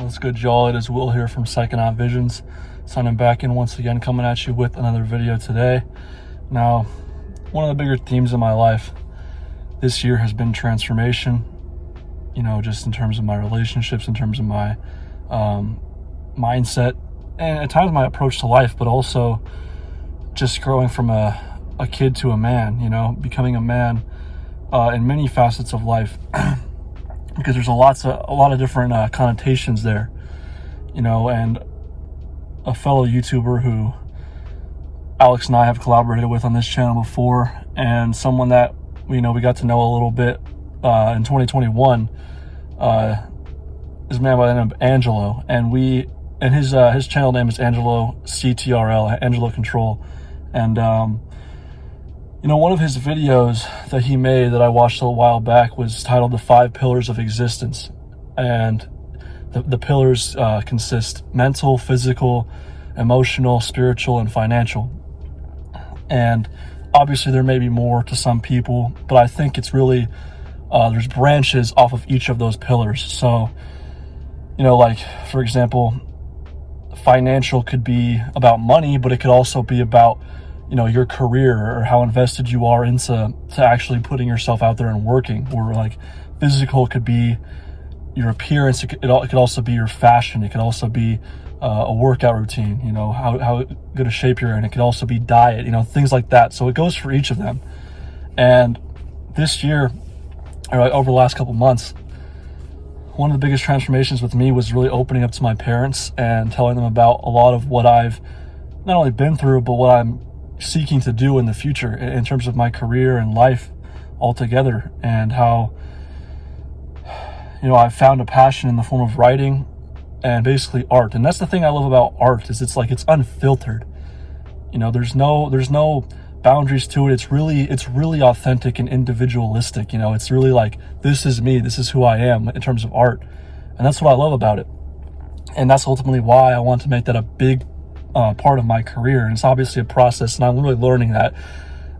What's good, y'all? It is Will here from PSYCHONAUT Visions, signing back in once again, coming at you with another video today. Now, one of the bigger themes in my life this year has been transformation, just in terms of my relationships, in terms of my mindset, and at times my approach to life, but also just growing from a kid to a man, becoming a man in many facets of life. Because there's a lot of different connotations there, and a fellow YouTuber who Alex and I have collaborated with on this channel before, and someone that we got to know a little bit in 2021 is a man by the name of Angelo, and his channel name is Angelo CTRL, Angelo Control, and one of his videos that he made that I watched a while back was titled The 5 Pillars of Existence. And the pillars consist mental, physical, emotional, spiritual, and financial. And obviously there may be more to some people, but I think it's really, there's branches off of each of those pillars. So, like, for example, financial could be about money, but it could also be about your career, or how invested you are into actually putting yourself out there and working. Or like physical could be your appearance. It could also be your fashion. It could also be a workout routine, how good a shape you're in. It could also be diet, things like that. So it goes for each of them. And this year, or over the last couple months, one of the biggest transformations with me was really opening up to my parents and telling them about a lot of what I've not only been through, but what I'm seeking to do in the future in terms of my career and life altogether, and how I've found a passion in the form of writing and basically art. And that's the thing I love about art, is it's unfiltered. There's no boundaries to it. It's really authentic and individualistic. It's really like, this is me, this is who I am in terms of art. And that's what I love about it, and that's ultimately why I want to make that a big part of my career. And it's obviously a process, and I'm really learning that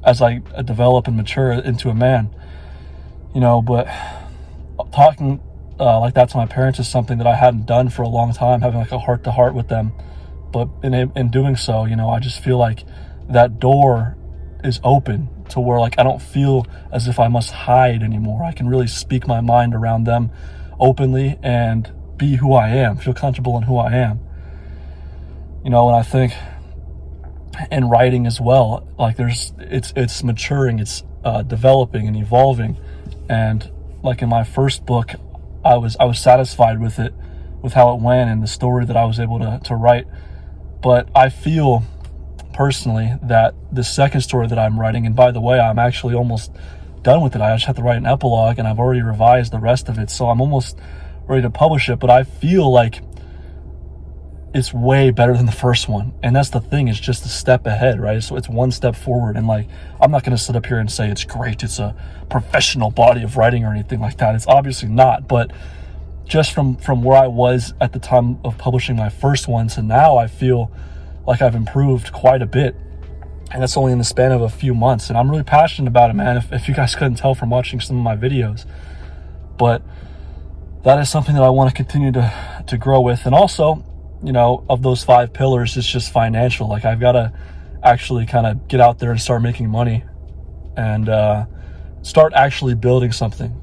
as I develop and mature into a man, but talking like that to my parents is something that I hadn't done for a long time, having like a heart-to-heart with them. But in doing so, I just feel like that door is open to where, like, I don't feel as if I must hide anymore. I can really speak my mind around them openly and be who I am, feel comfortable in who I am. And I think in writing as well, like it's maturing, it's developing and evolving. And like in my first book, I was satisfied with it, with how it went and the story that I was able to write. But I feel personally that the second story that I'm writing, and by the way, I'm actually almost done with it. I just have to write an epilogue, and I've already revised the rest of it. So I'm almost ready to publish it, but I feel like it's way better than the first one. And that's the thing, it's just a step ahead, right? So it's one step forward. And like, I'm not going to sit up here and say it's great, it's a professional body of writing or anything like that. It's obviously not. But just from where I was at the time of publishing my first one to now, I feel like I've improved quite a bit. And that's only in the span of a few months. And I'm really passionate about it, man, if you guys couldn't tell from watching some of my videos. But that is something that I want to continue to grow with. And also, of those 5 pillars, it's just financial. Like, I've got to actually kind of get out there and start making money and start actually building something.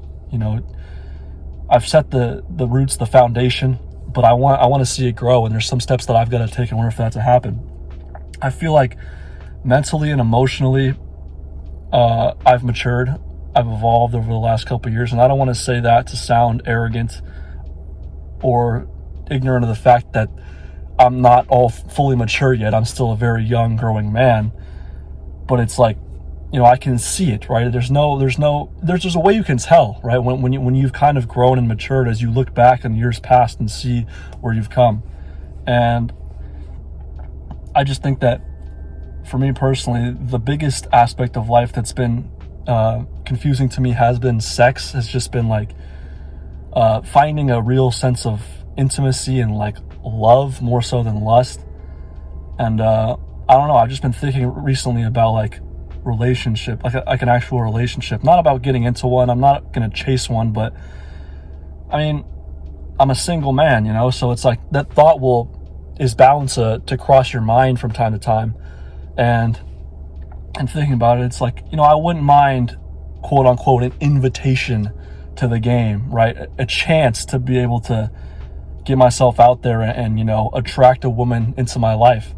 I've set the roots, the foundation, but I want to see it grow, and there's some steps that I've got to take in order for that to happen. I feel like mentally and emotionally, I've matured, I've evolved over the last couple of years, and I don't want to say that to sound arrogant or ignorant of the fact that I'm not all fully mature yet. I'm still a very young, growing man, but it's like, I can see it, right? There's a way you can tell, right? When you've kind of grown and matured, as you look back in years past and see where you've come. And I just think that for me personally, the biggest aspect of life that's been confusing to me has been sex. Has just been like finding a real sense of intimacy and like love more so than lust. And I don't know, I've just been thinking recently about like relationship, like an actual relationship, not about getting into one. I'm not gonna chase one, but I mean, I'm a single man, you know, so it's like that thought is bound to cross your mind from time to time. And thinking about it, it's like, you know, I wouldn't mind, quote unquote, an invitation to the game, right? A chance to be able to get myself out there and, you know, attract a woman into my life.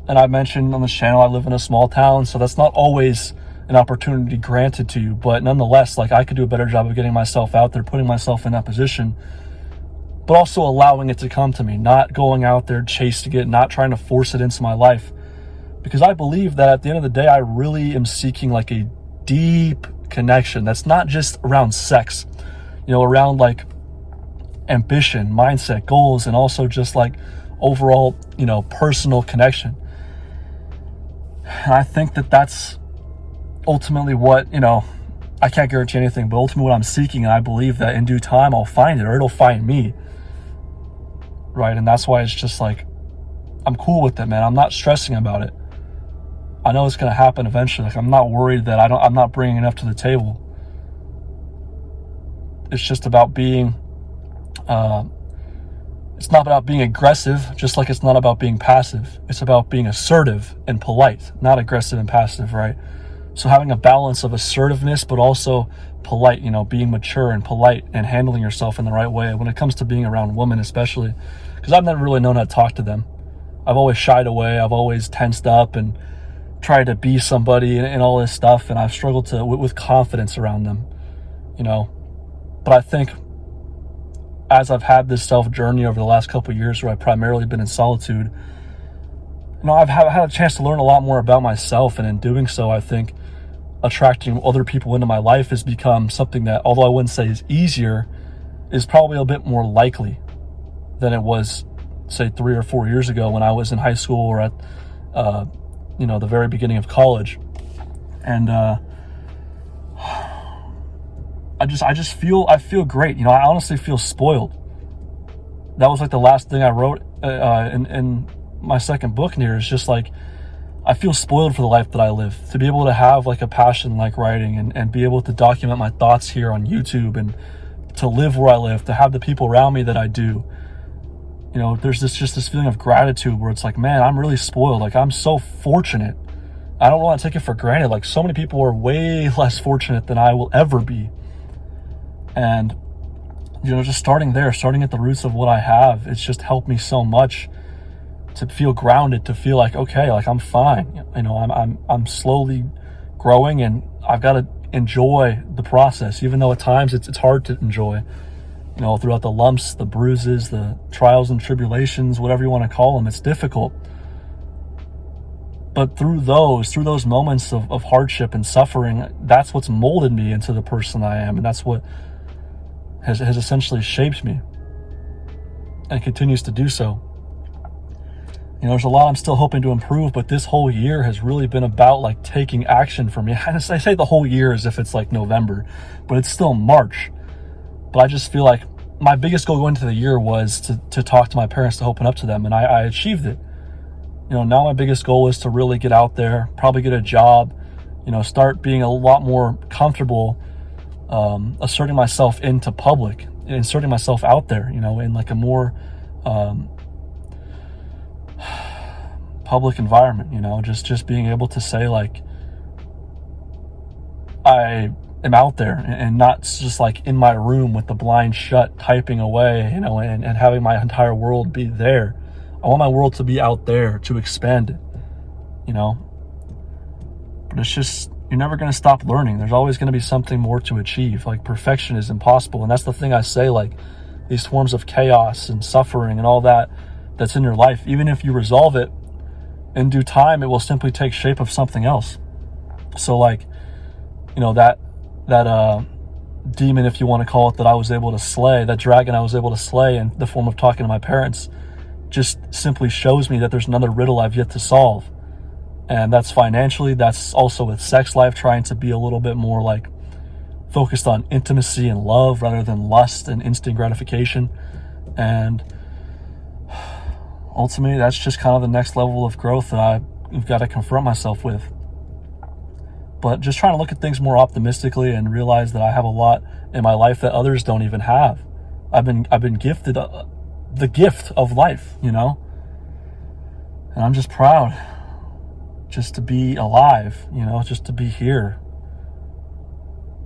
And I mentioned on this channel, I live in a small town, so that's not always an opportunity granted to you, but nonetheless, like, I could do a better job of getting myself out there, putting myself in that position, but also allowing it to come to me, not going out there chasing it, not trying to force it into my life. Because I believe that at the end of the day, I really am seeking like a deep connection that's not just around sex, you know, around like ambition, mindset, goals, and also just like overall, you know, personal connection. And I think that that's ultimately what, you know, I can't guarantee anything, but ultimately what I'm seeking, and I believe that in due time I'll find it, or it'll find me, right? And that's why it's just like, I'm cool with it, man. I'm not stressing about it. I know it's going to happen eventually. Like, I'm not worried that I'm not bringing enough to the table. It's just about being, it's not about being aggressive, just like it's not about being passive. It's about being assertive and polite, not aggressive and passive, right? So having a balance of assertiveness, but also polite, you know, being mature and polite and handling yourself in the right way when it comes to being around women, especially, because I've never really known how to talk to them. I've always shied away. I've always tensed up and tried to be somebody and all this stuff, and I've struggled with confidence around them, you know. But I think as I've had this self journey over the last couple of years, where I've primarily been in solitude, you know, I've had a chance to learn a lot more about myself, and in doing so, I think attracting other people into my life has become something that, although I wouldn't say is easier, is probably a bit more likely than it was, say, 3 or 4 years ago when I was in high school or at you know, the very beginning of college. And I feel great. You know, I honestly feel spoiled. That was like the last thing I wrote in my second book here. Is just like, I feel spoiled for the life that I live, to be able to have like a passion like writing and be able to document my thoughts here on YouTube, and to live where I live, to have the people around me that I do. You know, there's this feeling of gratitude where it's like, man, I'm really spoiled. Like, I'm so fortunate. I don't want to take it for granted. Like, so many people are way less fortunate than I will ever be. And, you know, just starting at the roots of what I have, it's just helped me so much to feel grounded, to feel like, okay, like, I'm fine. You know, I'm slowly growing, and I've got to enjoy the process, even though at times it's hard to enjoy. You know, throughout the lumps, the bruises, the trials and tribulations, whatever you want to call them, it's difficult. But through those moments of hardship and suffering, that's what's molded me into the person I am. And that's what has essentially shaped me and continues to do so. You know, there's a lot I'm still hoping to improve, but this whole year has really been about like taking action for me. I say the whole year as if it's like November, but it's still March. But I just feel like my biggest goal going into the year was to talk to my parents, to open up to them, and I achieved it. You know, now my biggest goal is to really get out there, probably get a job, you know, start being a lot more comfortable asserting myself into public, inserting myself out there, you know, in like a more public environment, you know, just being able to say like, I am out there, and not just like in my room with the blind shut typing away, you know, and having my entire world be there. I want my world to be out there, to expand it, you know. But it's just, you're never going to stop learning. There's always going to be something more to achieve. Like, perfection is impossible. And that's the thing I say, like, these forms of chaos and suffering and all that's in your life, even if you resolve it in due time, it will simply take shape of something else. So like, you know, that demon, if you want to call it, that I was able to slay, that dragon I was able to slay in the form of talking to my parents, just simply shows me that there's another riddle I've yet to solve. And that's financially, that's also with sex life, trying to be a little bit more like focused on intimacy and love rather than lust and instant gratification. And ultimately, that's just kind of the next level of growth that I've got to confront myself with. But just trying to look at things more optimistically and realize that I have a lot in my life that others don't even have. I've been gifted the gift of life, you know, and I'm just proud just to be alive, you know, just to be here,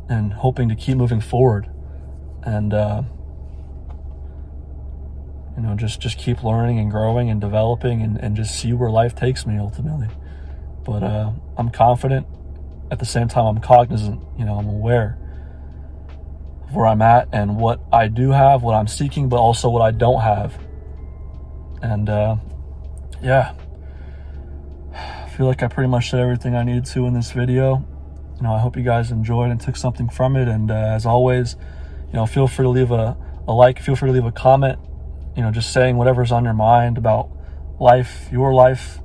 and hoping to keep moving forward, and you know, just keep learning and growing and developing, and just see where life takes me ultimately. But I'm confident. At the same time, I'm cognizant, you know, I'm aware of where I'm at and what I do have, what I'm seeking, but also what I don't have. And yeah, I feel like I pretty much said everything I needed to in this video. You know, I hope you guys enjoyed and took something from it. And as always, you know, feel free to leave a like, feel free to leave a comment, you know, just saying whatever's on your mind about life, your life,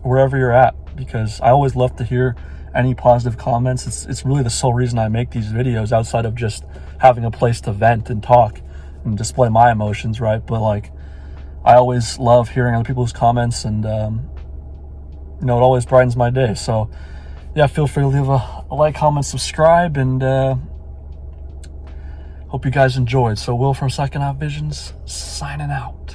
wherever you're at, because I always love to hear any positive comments. It's really the sole reason I make these videos, outside of just having a place to vent and talk and display my emotions, right? But like, I always love hearing other people's comments, and you know, it always brightens my day. So yeah, feel free to leave a like, comment, subscribe, and hope you guys enjoyed. So Will from PSYCHONAUT Visions, signing out.